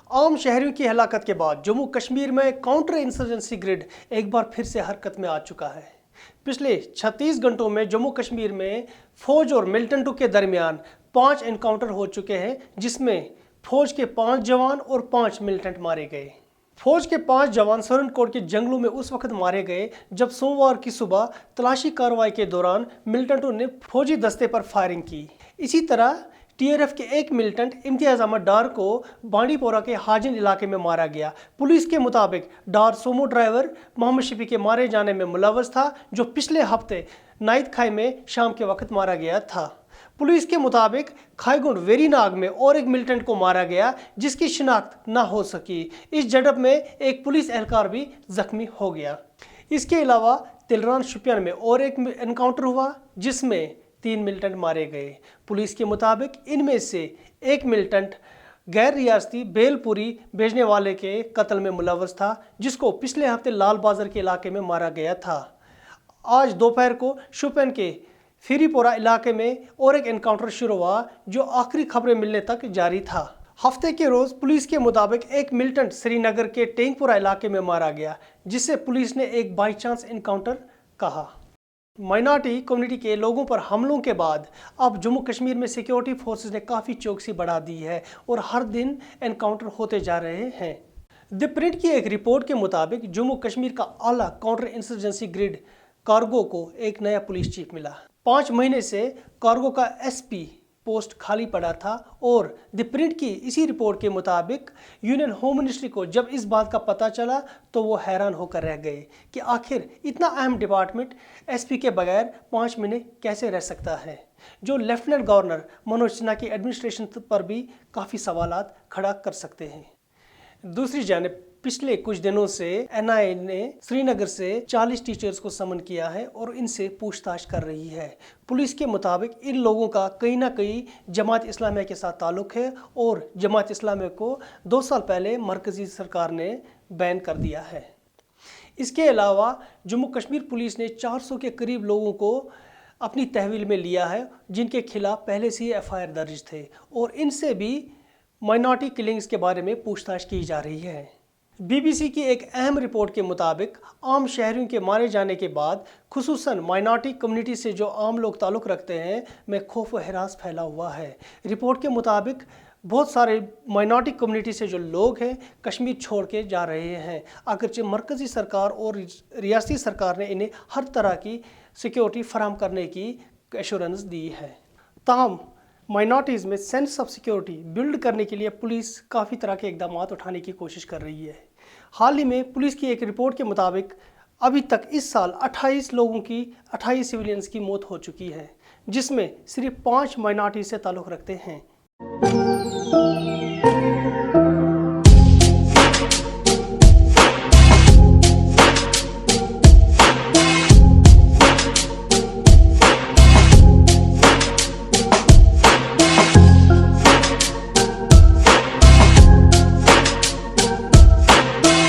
عام شہریوں کی ہلاکت کے بعد جموں کشمیر میں کاؤنٹر انسرجنسی گرڈ ایک بار پھر سے حرکت میں آ چکا ہے۔ پچھلے 36 گھنٹوں میں جموں کشمیر میں فوج اور ملٹنٹوں کے درمیان 5 انکاؤنٹر ہو چکے ہیں، جس میں فوج کے 5 جوان اور 5 ملٹنٹ مارے گئے۔ فوج کے 5 جوان سرن کوٹ کے جنگلوں میں اس وقت مارے گئے جب سوموار کی صبح تلاشی کارروائی کے دوران ملٹنٹوں نے فوجی دستے پر فائرنگ کی۔ اسی طرح ٹی آر ایف کے ایک ملٹنٹ امتیاز احمد ڈار کو بانڈی پورہ کے حاجن علاقے میں مارا گیا۔ پولیس کے مطابق ڈار سومو ڈرائیور محمد شفیع کے مارے جانے میں ملوث تھا، جو پچھلے ہفتے نائت کھائی میں شام کے وقت مارا گیا تھا۔ پولیس کے مطابق کھائی گنڈ ویری ناگ میں اور ایک ملٹنٹ کو مارا گیا جس کی شناخت نہ ہو سکی۔ اس جھڑپ میں ایک پولیس اہلکار بھی زخمی ہو گیا۔ اس کے علاوہ تلران شوپیان میں اور ایک انکاؤنٹر ہوا جس میں 3 ملٹنٹ مارے گئے۔ پولیس کے مطابق ان میں سے ایک ملٹنٹ غیر ریاستی بیل پوری بھیجنے والے کے قتل میں ملوث تھا، جس کو پچھلے ہفتے لال بازار کے علاقے میں مارا گیا تھا۔ آج دوپہر کو شوپین کے فیری پورہ علاقے میں اور ایک انکاؤنٹر شروع ہوا جو آخری خبریں ملنے تک جاری تھا۔ ہفتے کے روز پولیس کے مطابق ایک ملٹنٹ سری نگر کے ٹینک پورہ علاقے میں مارا گیا، جسے پولیس نے ایک بائی چانس انکاؤنٹر کہا۔ مائنارٹی کمیونٹی کے لوگوں پر حملوں کے بعد اب جموں کشمیر میں سیکیورٹی فورسز نے کافی چوکسی بڑھا دی ہے اور ہر دن انکاؤنٹر ہوتے جا رہے ہیں۔ دی پرنٹ کی ایک رپورٹ کے مطابق جموں کشمیر کا اعلیٰ کاؤنٹر انسرجنسی گرڈ کارگو کو ایک نیا پولیس چیف ملا۔ 5 مہینے سے کارگو کا ایس پی پوسٹ خالی پڑا تھا اور دی پرنٹ کی اسی رپورٹ کے مطابق یونین ہوم منسٹری کو جب اس بات کا پتہ چلا تو وہ حیران ہو کر رہ گئے کہ آخر اتنا اہم ڈپارٹمنٹ ایس پی کے بغیر 5 مہینے کیسے رہ سکتا ہے، جو لیفٹیننٹ گورنر منوج سنہا کی ایڈمنسٹریشن پر بھی کافی سوالات کھڑا کر سکتے ہیں۔ دوسری جانب پچھلے کچھ دنوں سے این آئی اے نے سری نگر سے 40 ٹیچرز کو سمن کیا ہے اور ان سے پوچھ تاچھ کر رہی ہے۔ پولیس کے مطابق ان لوگوں کا کہیں نہ کہیں جماعت اسلامیہ کے ساتھ تعلق ہے اور جماعت اسلامیہ کو 2 سال پہلے مرکزی سرکار نے بین کر دیا ہے۔ اس کے علاوہ جموں کشمیر پولیس نے 400 کے قریب لوگوں کو اپنی تحویل میں لیا ہے جن کے خلاف پہلے سے ہی ایف آئی آر درج تھے، اور ان سے بھی مائنارٹی کلنگز کے بارے میں پوچھ تاچھ کی جا رہی ہے۔ بی بی سی کی ایک اہم رپورٹ کے مطابق عام شہریوں کے مارے جانے کے بعد خصوصاً مائنارٹی کمیونٹی سے جو عام لوگ تعلق رکھتے ہیں میں خوف و ہراس پھیلا ہوا ہے۔ رپورٹ کے مطابق بہت سارے مائنارٹی کمیونٹی سے جو لوگ ہیں کشمیر چھوڑ کے جا رہے ہیں، اگرچہ مرکزی سرکار اور ریاستی سرکار نے انہیں ہر طرح کی سیکیورٹی فراہم کرنے کی ایشورنس دی ہے۔ تاہم مائنارٹیز میں سینس آف سیکیورٹی بلڈ کرنے کے لیے پولیس کافی طرح کے اقدامات اٹھانے کی کوشش کر رہی ہے۔ حال ہی میں پولیس کی ایک رپورٹ کے مطابق ابھی تک اس سال 28 لوگوں کی 28 سویلینز کی موت ہو چکی ہے، جس میں صرف 5 مائنارٹی سے تعلق رکھتے ہیں۔